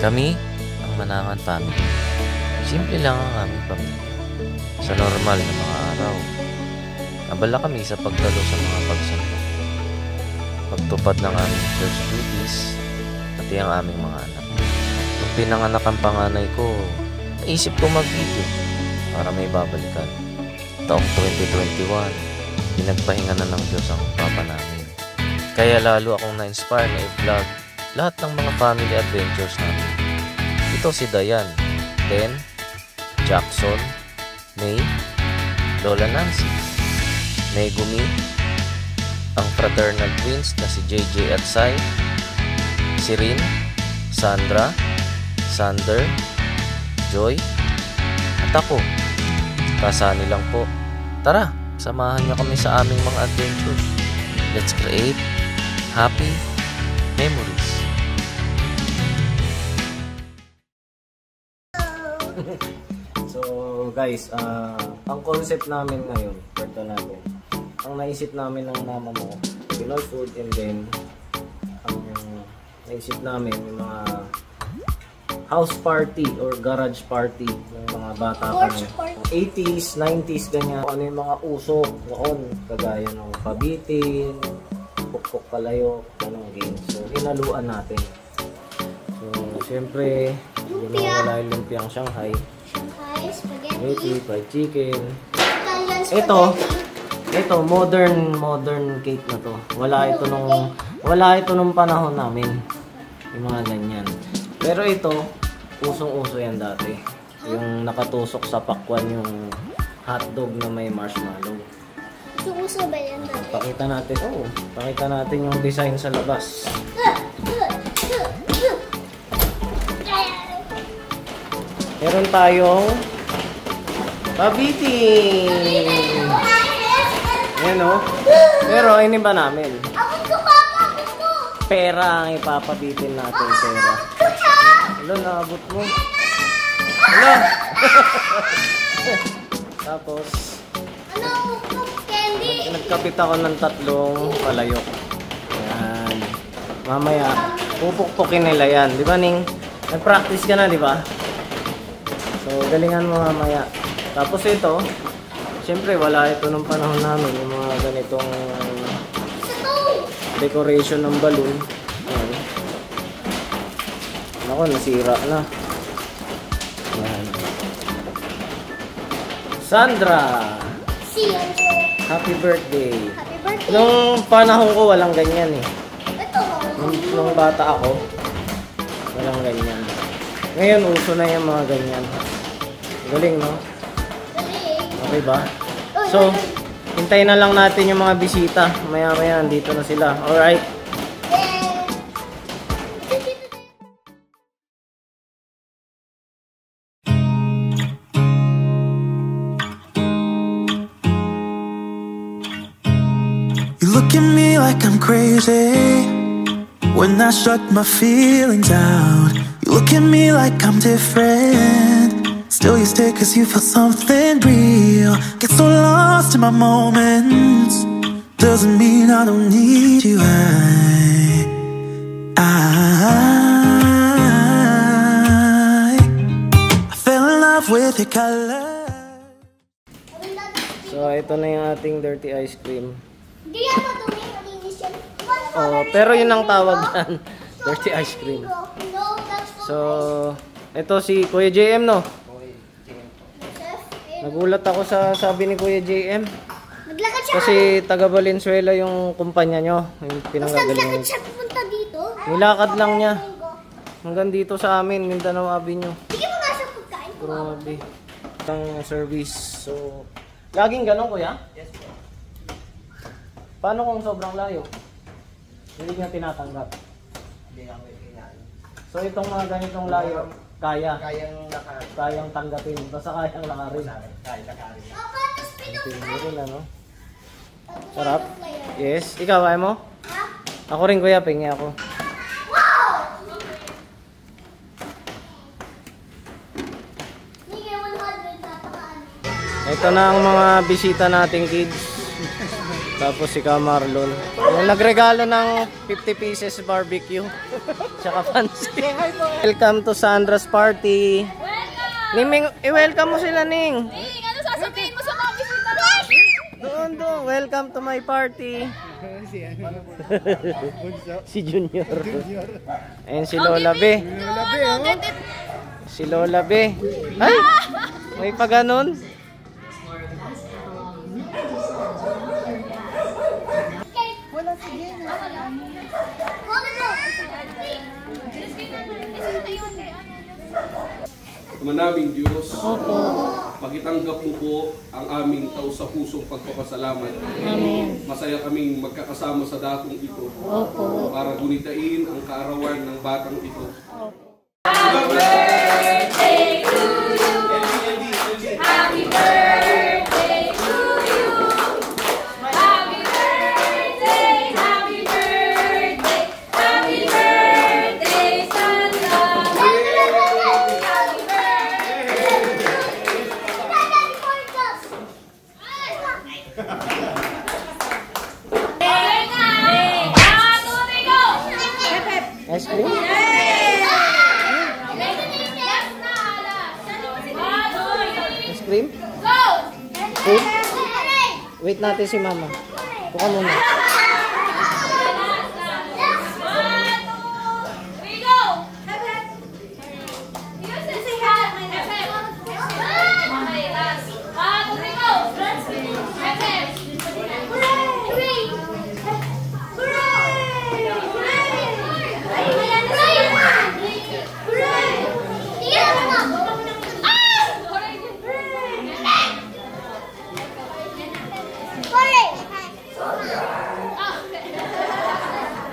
Kami, ang Manangan family. Simple lang ang aming pamilya. Sa normal na mga araw, abala kami sa pagdalo sa mga pagsamba, pagtupad ng aming church duties, pati ang aming mga anak. Nung pinanganak ang panganay ko, naisip ko mag-video para may babalikan. Taong 2021, pinagpahinga na ng Diyos ang papa namin. Kaya lalo akong na-inspire na i-vlog lahat ng mga family adventures namin. Ito si Dayan, Den, Jackson, May, Lola Nancy, Megumi, ang fraternal twins na si JJ at Sai, si Rin, Sandra, Sander, Joy, at ako. Kasani lang po. Tara, samahan niyo kami sa aming mga adventures. Let's create happy memories. So guys, ang concept namin ngayon, kwento natin. Ang naisip namin ng mama mo, Pinoy food, and then ang naisip namin yung mga house party or garage party ng mga bata kami. 80s, 90s, ganyan. Ano yung mga uso noon, kagaya ng pabitin, pukpok kalayok, ganong game. So, hinaluan natin. So, siyempre, hindi mawala yung lumpiang Shanghai. Spaghetti, fried chicken. Ito, modern cake na to. Wala ito nung panahon namin. Yung mga ganyan. Pero ito, usong-uso yan dati. Yung nakatusok sa pakwan yung hotdog na may marshmallow. Usong-uso ba yan dati? Pakita natin yung design sa labas. Meron tayong pabitin. Ayan o. Pero iniba namin. Pera ang ipapabitin natin. Pera. Hello, naabot mo. Hello. Tapos, Candy. nagkapit ako ng 3 palayok. Ayan. Mamaya, pupukpukin nila yan. Di ba, Ning? Nag-practice ka na, di ba? So, galingan mo mamaya. Tapos ito, siyempre wala ito nung panahon namin. Yung mga ganitong decoration ng balloon. Ayan. Ako, nasira na. Ayan. Sandra! Happy birthday! Happy birthday! Nung panahon ko, walang ganyan eh. Ito. Nung bata ako, walang ganyan. Ngayon, uso na yung mga ganyan. Galing, no? Okay ba? So, hintayin na lang natin yung mga bisita. Maya-maya, nandito na sila. Alright? You look at me like I'm crazy when I shut my feelings out. You look at me like I'm different. Still you stay cause you feel something real. Get so lost in my moments. Doesn't mean I don't need you. I fell in love with your color. So, ito na yung ating dirty ice cream. Hindi yan madumi, malinis yan. Oh, pero yun ang tawag dyan. Dirty ice cream. No, that's not. So, ito si Kuya JM, no? Nagulat ako sa sabi ni Kuya JM. Naglakad siya. Kasi taga Valenzuela yung kumpanya nyo. Yung pinanggagalingan. Naglakad siya pupunta dito. Nilakad lang niya. Hanggang dito sa amin, Mindanao Avenue. Bigyan mo nga siya pagkain. Grabe. Ang service. So, laging ganun, Kuya? Yes po. Paano kung sobrang layo? Hindi niya tinatanggap. Hindi kami kailangan. So, itong mga ganitong layo, kaya. Kayang tanggapin. Basta kayang lakarin. kaya lakarin. Papa, tapos Hindi rin, ano? Sarap? Yes. Ikaw, ayaw mo? Ako rin, Kuya. Pingi ako. Ito na ang mga bisita nating kids. Tapos si Marlon. Yung nagregalo ng 50 pieces barbecue. Tsaka pansit. Welcome to Sandra's party. Ning, i-welcome mo sila, Ning. Ning, ano sasabihin mo sa mga bisita mo? Doon. Welcome to my party. Si Junior. Ayan si Lola B. Si Lola B. Ay! May pa ganun. Ama naming Diyos, pagitanggap mo po ang aming taos-pusong pagpapasalamat. Amen. Masaya kaming magkakasama sa dakong ito Opo. para gunitain ang kaarawan ng batang ito. Ice cream? Ice cream? Food? Wait natin si Mama. Buka muna.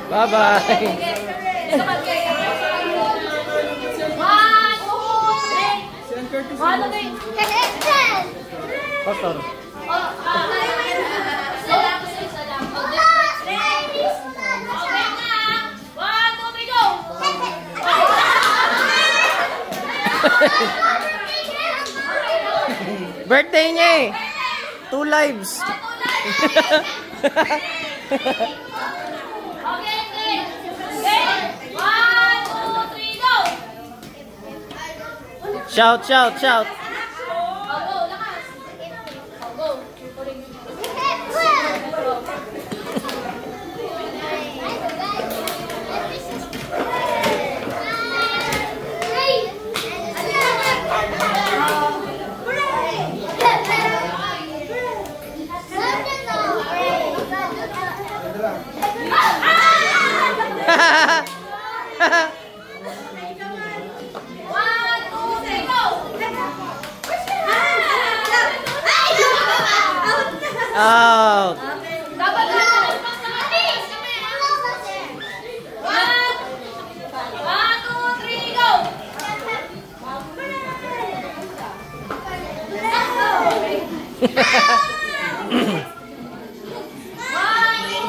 Bye-bye! Pastor. Birthday niya eh! 2 lives! Shout, shout, shout! Out!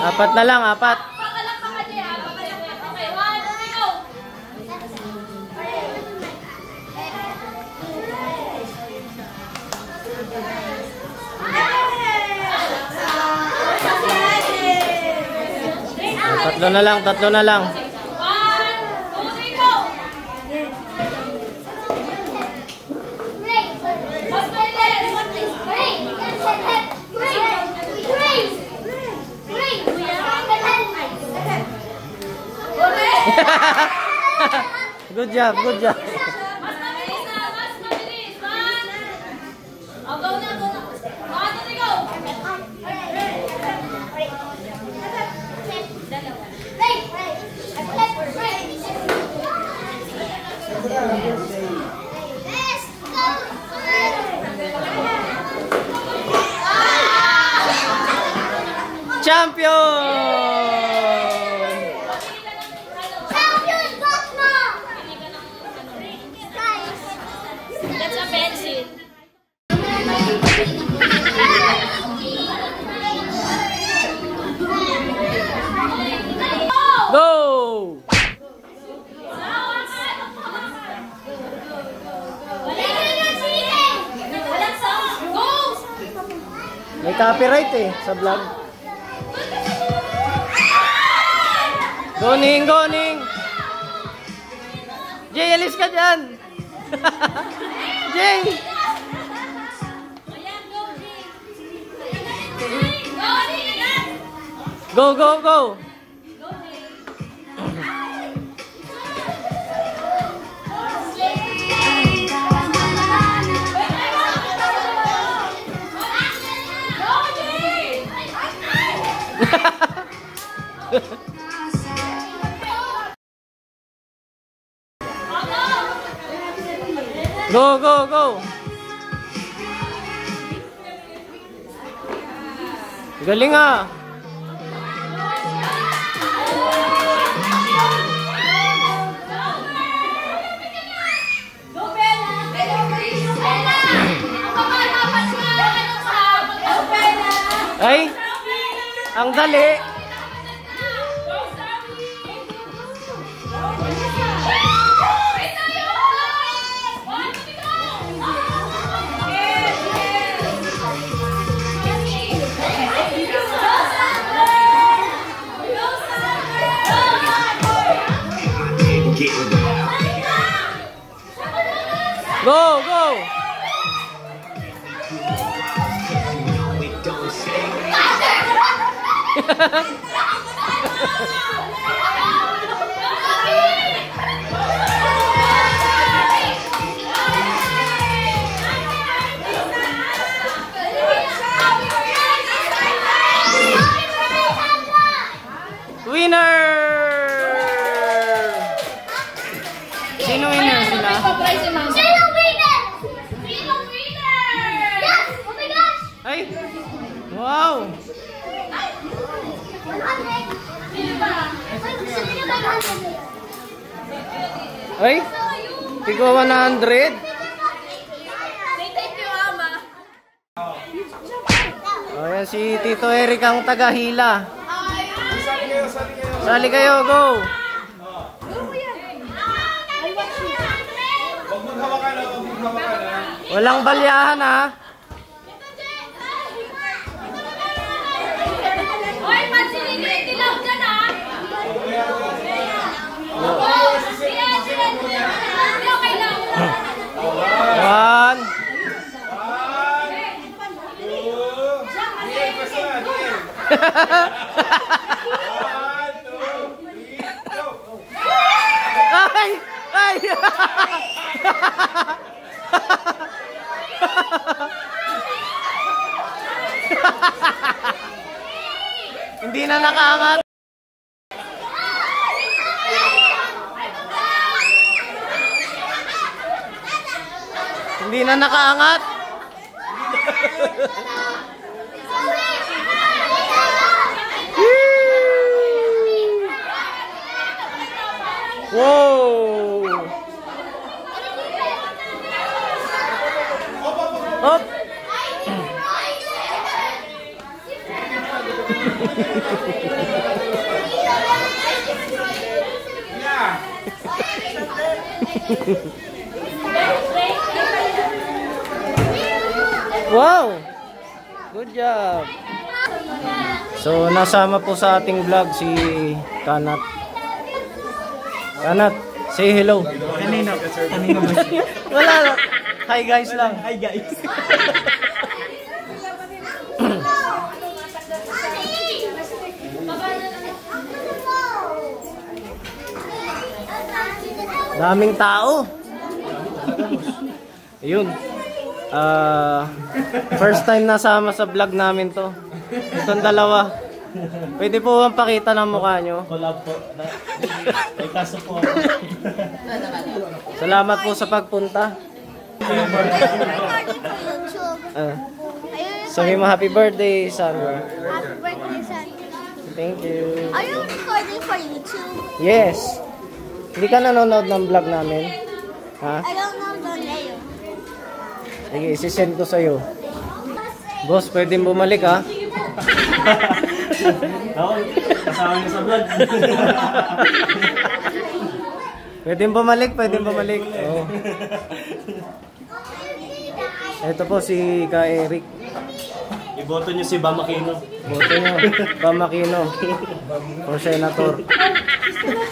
Apat na lang, apat. Tatlo na lang, tatlo na lang. Good job, good job. Mas mabilis na, mas mabilis. Oh, go na, go na. 1, 2, 3, go. Champion! That's a pencil. Go! May copyright eh sa vlog. Goning, goning! Jay, alis ka dyan! Jay! Go, go, go! Go, go, go! Galing ah! Ay! Ang dali! Go, go! Winner! Sino winner sila? Sino winner? Sino winner? Yes! Oh my gosh! Ay! Wow! Ay! Tigo 100! Thank you, Ama. O yan si Tito Eric ang tagahila. Sali kayo, go! Walang balyahan ha. Hoy, pansinigil dilaw dyan ha. Sige. Okay lang. 1 Ay! Ay! Hindi na nakaangat. Hindi na nakaangat. Wow! Up! Wow! Good job! So, nasama po sa ating vlog si Kanat. Kanat, say hello. Kanino ba? Wala lang. Hi guys lang. Hi guys. Daming tao. Ayun. First time nasama sa vlog namin to. Itong dalawa. Pwede po bang pakita ng mukha nyo? Collab po. May kaso po ako. Salamat po sa pagpunta. Sabi mo happy birthday, Sandra. Happy birthday, son. Thank you. Are you recording for YouTube? Yes. Hindi ka nanonood ng vlog namin? Ha? I don't know the name. Sige, isi-send ko sa'yo. Boss, pwedeng bumalik ha? Ako, kasama niyo sa vlog. Pwedeng bumalik, pwedeng bumalik. Oh. Ito po si Ka Eric. Iboto niyo si Bam Aquino. Boto nyo, Bam Aquino. For Senator. Okay.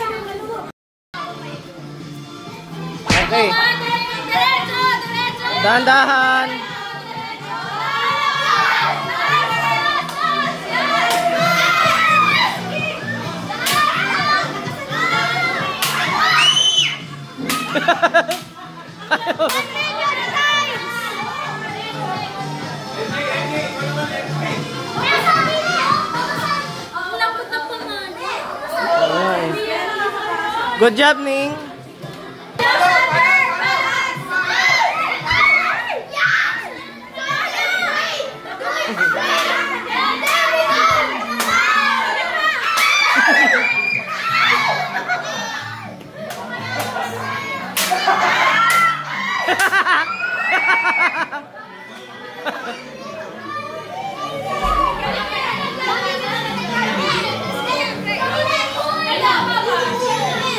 Diretso! Diretso! Dahan-dahan. Good job, Ning.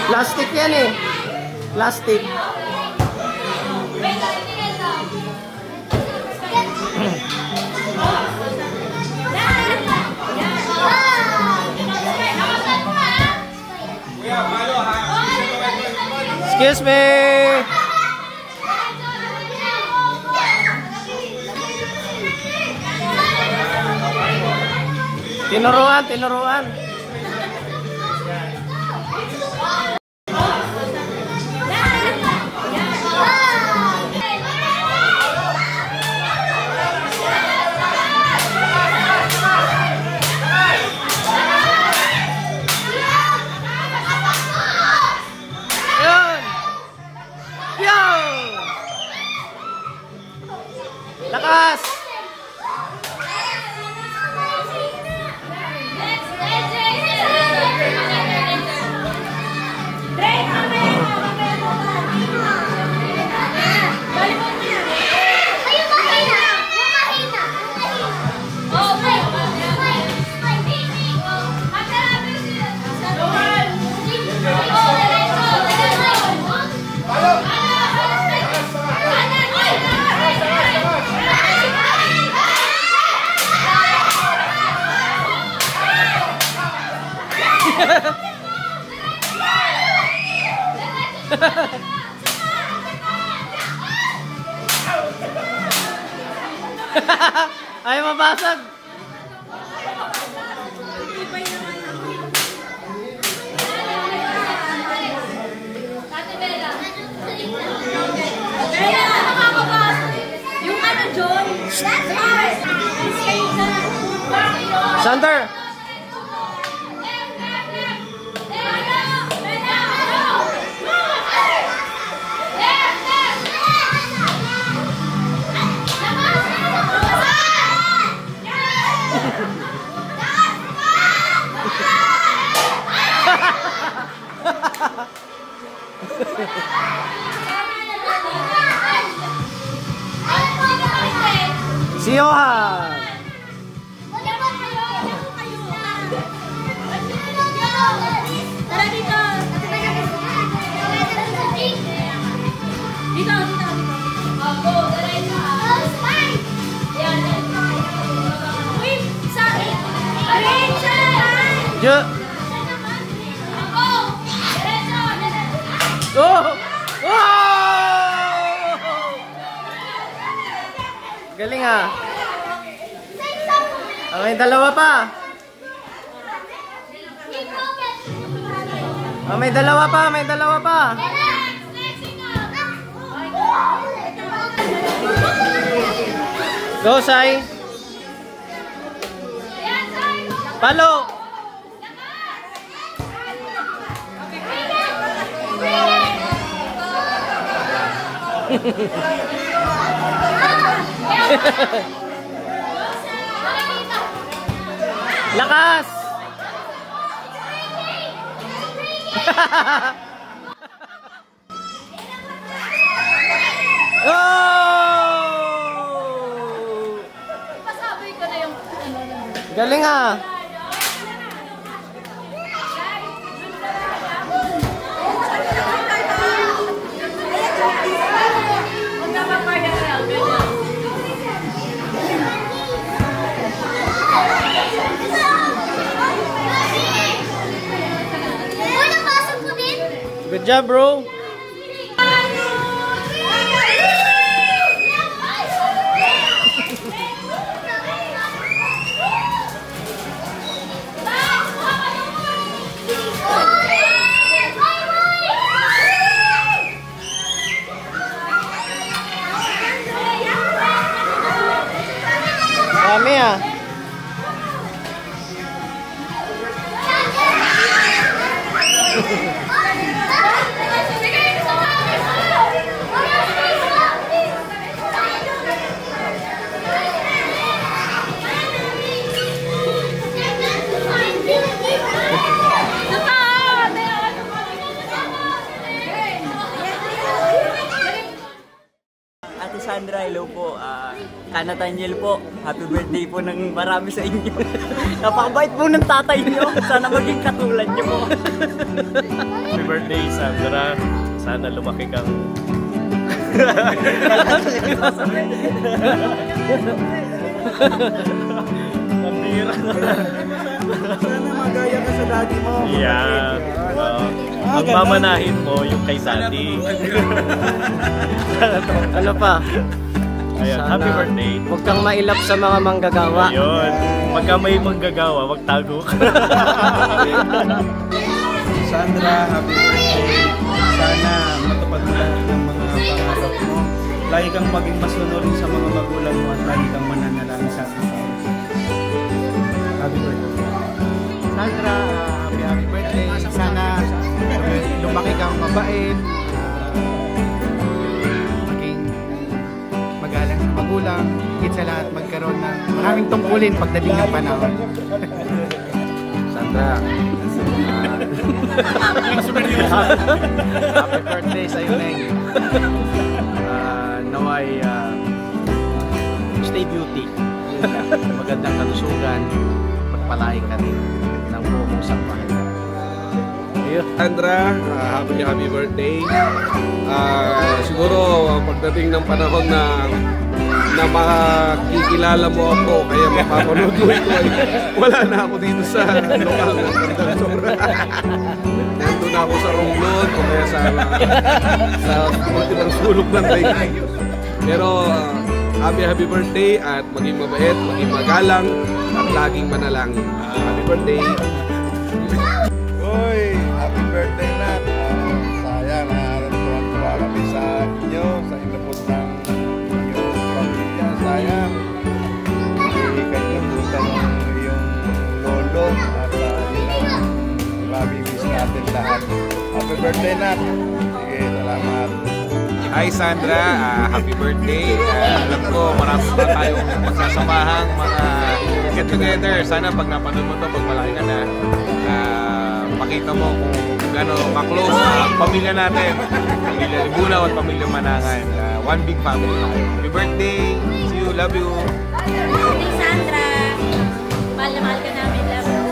Plastic yan eh. Plastic. Excuse me. Tinuruan, tinuruan. Yun. Yo. Lakas. Ay, mabasag. Yung ano, John? Sander. Si Johan. Tara dito. Dito, dito. Go, diretso. Yan. Uy, sorry. Diretso. Jo. Go. Diretso. Oh! Oh! Galing ah. Ah, may dalawa pa. Ah, may dalawa pa, may dalawa pa. Go, Sai. Palo. Lakas. Oh! Pasabay ko na yung Galing ah. Una pa! Good job, bro. Dami ah. Ate Sandra, hello po. Nathaniel po. Happy birthday po ng marami sa inyo. Napakabait po ng tatay niyo. Sana maging katulad niyo po. Happy birthday, Sandra. Sana lumaki kang... Pambira. Sana magaya ka sa daddy mo. Yeah. Ang mamanahin mo yung kay Sandy. Ano pa? Ayan, Sana happy birthday. huwag kang mailap sa mga manggagawa. Ayun. Pagka may manggagawa, wag tago ka. Sandra, happy birthday. Sana matupad mo lahat ng mga pangarap mo. Lagi kang maging masunurin sa mga magulang mo at lagi kang mananalangin sa ating Diyos. Happy birthday. Sandra, happy birthday. Sana lumaki kang mabait, maging magalang sa magulang, higit sa lahat magkaroon ng maraming tungkulin pagdating ng panahon. Sandra, happy birthday sa iyo, Neng. Naway stay beauty. Magandang kalusugan. Magpalain ka rin ng buong sambahay. Sandra, happy birthday. Siguro pagdating ng panahon na makikilala mo ako, kaya mapapanood mo ito, wala na ako dito sa lokal ng Sobra. Nandun ako sa Romblon o kaya sa ultimang sulok ng daigdig. Pero happy birthday at maging mabait, maging magalang at laging manalangin. Happy birthday. Uy, happy birthday na. Sayang na tuwa kami sa inyo, sa inabot ng inyong pamilya. Sayang, hindi kayo buta ng iyong lolo at yun ang mabimis natin lahat. Happy birthday na. Sige, salamat. Hi Sandra, happy birthday. Alam ko marami pa tayong magsasamahang mga get together. Sana pag napanood mo ito, pag malaki ka na, makita mo kung gano'n ka-close ang pamilya natin. Pamilya Libunaw at pamilya Manangan. One big family tayo. Happy birthday! See you! Love you! Hey Sandra! Mahal na mahal ka namin. Love you.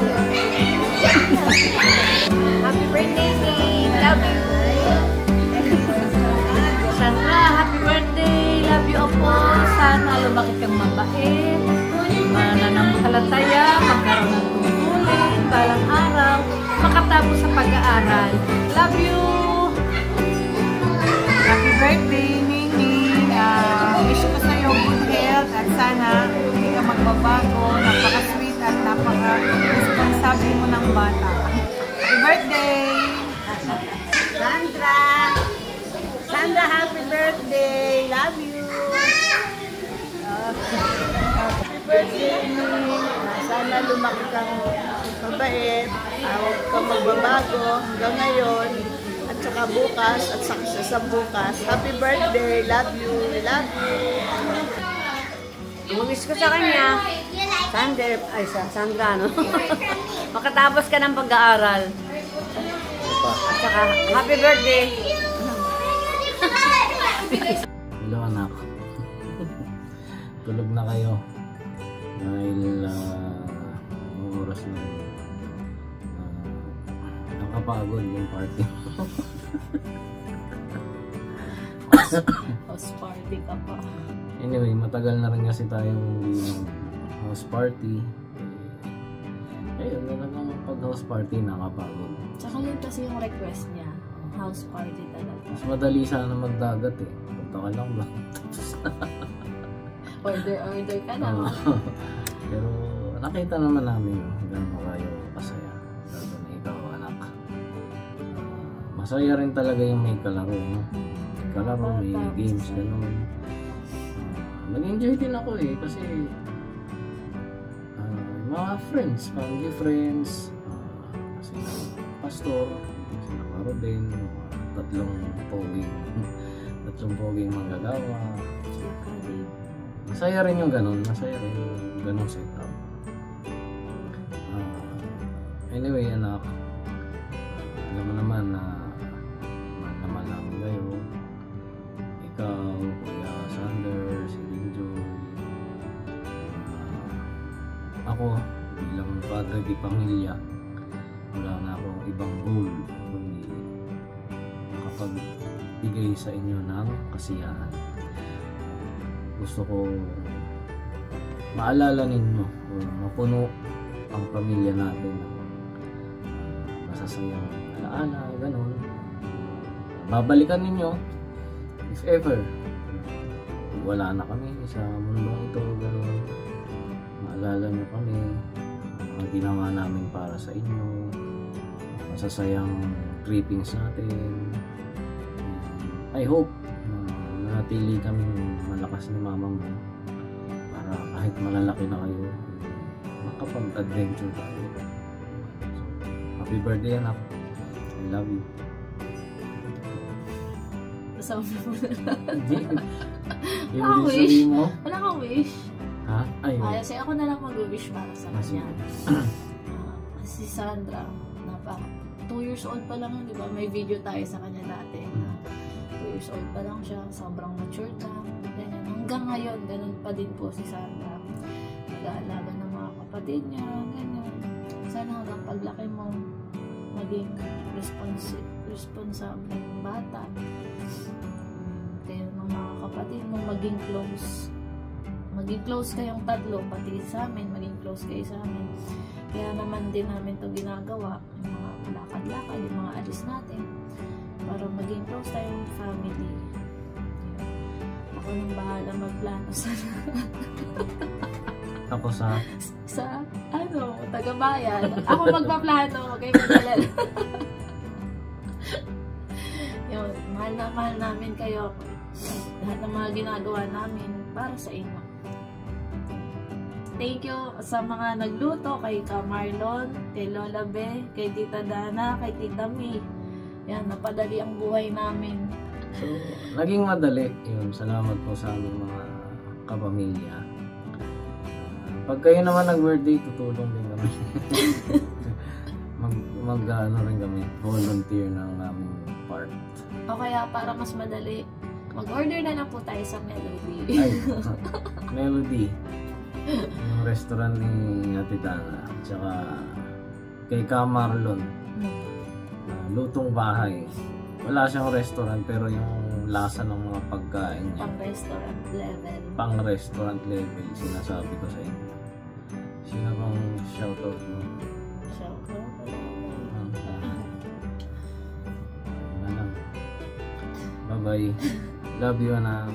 Happy birthday, King! Love you! Sandra, happy birthday! Love you po! Sana lumaki kang mabait, mananampalataya, magkaroon ng tungkulin, balang araw, makatapos sa pag-aaral. Love you! Happy birthday, Ningning! Wish ko sa iyo good health at sana hindi ka magbabago. Napaka-sweet at napaka-responsible mo ng bata. Happy birthday! Sandra! Sandra, happy birthday! Love you! Happy birthday, Ning! Sana lumaki kang mabait, huwag kang magbabago hanggang ngayon, at saka bukas, at saka sa bukas. Happy birthday! Love you! Love you! Wish ko sa kanya, Sandra, no? Makatapos ka ng pag-aaral. At saka, happy birthday! Hello anak. Tulog na kayo. Dahil ang oras na nakapagod yung party. House party ka pa. Anyway, matagal na rin kasi tayong hindi house party. Ayun, talagang pag house party nakapagod. Tsaka yun kasi yung request niya. House party talaga. Mas madali sana magdagat eh. Punta ka lang ba? Order ka na. Pero nakita naman namin gano'n kayo kasaya. Lalo na ikaw, anak. Masaya rin talaga yung may kalaro, no? Kalaro, may games, gano'n. Nag-enjoy din ako eh, kasi mga friends, family friends, kasi pastor, kasi nakaro din, tatlong poging manggagawa. Masaya rin yung ganun, setup. Anyway, anak, alam mo naman na mahal namin kayo. Ikaw, Kuya Sander, si Linjoy, ako bilang padre di pamilya, wala na akong ibang goal kundi makapagbigay sa inyo ng kasiyahan. Gusto ko maalala ninyo o mapuno ang pamilya natin ng masasayang alaala, ganun. Babalikan ninyo if ever wala na kami sa mundong ito, ganun. Maalala nyo kami, ang ginawa namin para sa inyo, masasayang trippings natin. I hope nanatili kami malakas ni mama mo para kahit malalaki na kayo, makapag-adventure tayo. So, happy birthday, anak. I love you. Kasama mo na. Yung wish mo? Wala kang wish. Ha? Ayun. Kasi ako na lang mag-wish para sa kanya. Si Sandra, 2 years old pa lang, di ba? May video tayo sa kanya dati. 2 years old pa lang siya, sobrang mature na. Ganyan. Hanggang ngayon, ganun pa din po si Sandra. Nag-aalaga ng mga kapatid niya, ganyan. Sana hanggang paglaki mo, maging responsable bata. Kaya ng mga kapatid mo, maging close kayong tatlo, pati sa amin, maging close kayo sa amin. Kaya naman din namin ito ginagawa, yung mga lakad-lakad, yung mga alis natin, para maging close tayong family. Ako nang bahala magplano sa Ako sa taga-bayan. Ako magpaplano, kayo magdalala. Yun, mahal namin kayo. Lahat ng mga ginagawa namin para sa inyo. Thank you sa mga nagluto, kay Ka Marlon, kay Lola Be, kay Tita Dana, kay Tita May. Yan, napadali ang buhay namin. So, naging madali yun. Salamat po sa aming mga kapamilya. Pag kayo naman nag-birthday, tutulong din kami. Mag-ano rin kami, volunteer ng aming part. O kaya para mas madali, mag-order na lang po tayo sa Melody. Ay, Melody. Yung restaurant ni Ate Dana. Tsaka kay Ka Marlon. Lutong bahay. Wala siyang restaurant pero yung lasa ng mga pagkain niya. Pang-restaurant level. Pang-restaurant level, sinasabi ko sa inyo. Sino bang shoutout mo? Shoutout? Bye-bye. Love you, anak.